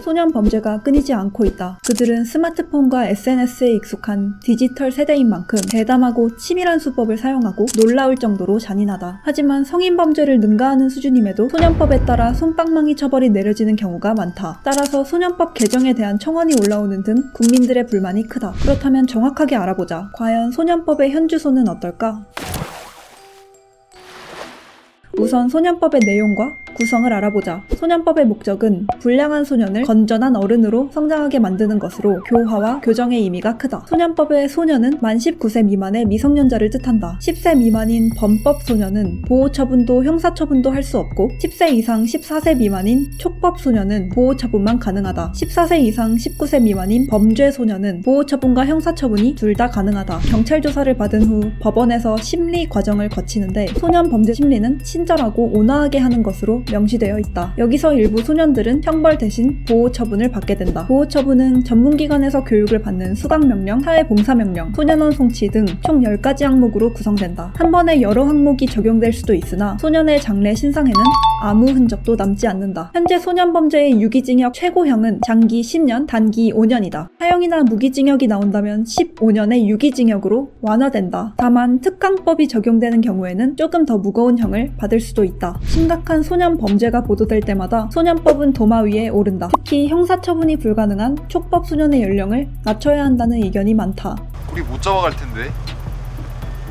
소년 범죄가 끊이지 않고 있다. 그들은 스마트폰과 SNS에 익숙한 디지털 세대인 만큼 대담하고 치밀한 수법을 사용하고 놀라울 정도로 잔인하다. 하지만 성인 범죄를 능가하는 수준임에도 소년법에 따라 솜방망이 처벌이 내려지는 경우가 많다. 따라서 소년법 개정에 대한 청원이 올라오는 등 국민들의 불만이 크다. 그렇다면 정확하게 알아보자. 과연 소년법의 현주소는 어떨까? 우선 소년법의 내용과 구성을 알아보자. 소년법의 목적은 불량한 소년을 건전한 어른으로 성장하게 만드는 것으로 교화와 교정의 의미가 크다. 소년법의 소년은 만 19세 미만의 미성년자를 뜻한다. 10세 미만인 범법 소년은 보호처분도 형사처분도 할 수 없고 10세 이상 14세 미만인 촉법 소년은 보호처분만 가능하다. 14세 이상 19세 미만인 범죄 소년은 보호처분과 형사처분이 둘 다 가능하다. 경찰 조사를 받은 후 법원에서 심리 과정을 거치는데 소년 범죄 심리는 친절하고 온화하게 하는 것으로 명시되어 있다. 여기서 일부 소년들은 형벌 대신 보호처분을 받게 된다. 보호처분은 전문기관에서 교육을 받는 수강명령, 사회봉사명령, 소년원 송치 등 총 10가지 항목으로 구성된다. 한 번에 여러 항목이 적용될 수도 있으나 소년의 장래 신상에는 아무 흔적도 남지 않는다. 현재 소년범죄의 유기징역 최고형은 장기 10년, 단기 5년이다. 사형이나 무기징역이 나온다면 15년의 유기징역으로 완화된다. 다만 특강법이 적용되는 경우에는 조금 더 무거운 형을 받을 수도 있다. 심각한 소년 범죄가 보도될 때마다 소년법은 도마 위에 오른다. 특히 형사처분이 불가능한 촉법 소년의 연령을 낮춰야 한다는 의견이 많다. 우리 못 잡아갈 텐데.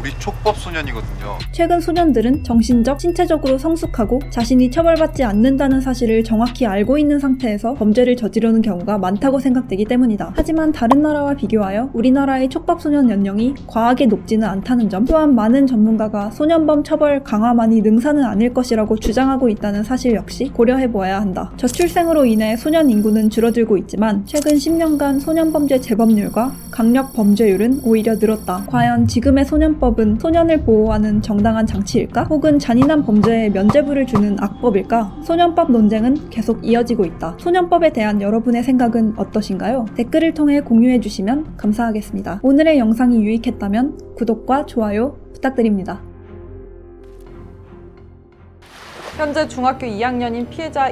우리 촉법 소년이거든요. 최근 소년들은 정신적, 신체적으로 성숙하고 자신이 처벌받지 않는다는 사실을 정확히 알고 있는 상태에서 범죄를 저지르는 경우가 많다고 생각되기 때문이다. 하지만 다른 나라와 비교하여 우리나라의 촉법 소년 연령이 과하게 높지는 않다는 점, 또한 많은 전문가가 소년범 처벌 강화만이 능사는 아닐 것이라고 주장하고 있다는 사실 역시 고려해보아야 한다. 저출생으로 인해 소년 인구는 줄어들고 있지만 최근 10년간 소년범죄 재범률과 강력 범죄율은 오히려 늘었다. 과연 지금의 소년법은 소년을 보호하는 정당한 장치일까? 혹은 잔인한 범죄에 면죄부를 주는 악법일까? 소년법 논쟁은 계속 이어지고 있다. 소년법에 대한 여러분의 생각은 어떠신가요? 댓글을 통해 공유해주시면 감사하겠습니다. 오늘의 영상이 유익했다면 구독과 좋아요 부탁드립니다. 현재 중학교 2학년인 피해자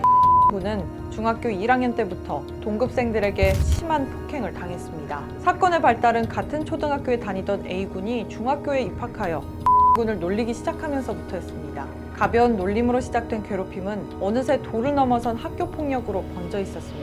군은 중학교 1학년 때부터 동급생들에게 심한 폭행을 당했습니다. 사건의 발달은 같은 초등학교에 다니던 A군이 중학교에 입학하여 군을 놀리기 시작하면서부터였습니다. 가벼운 놀림으로 시작된 괴롭힘은 어느새 도를 넘어선 학교 폭력으로 번져 있었습니다.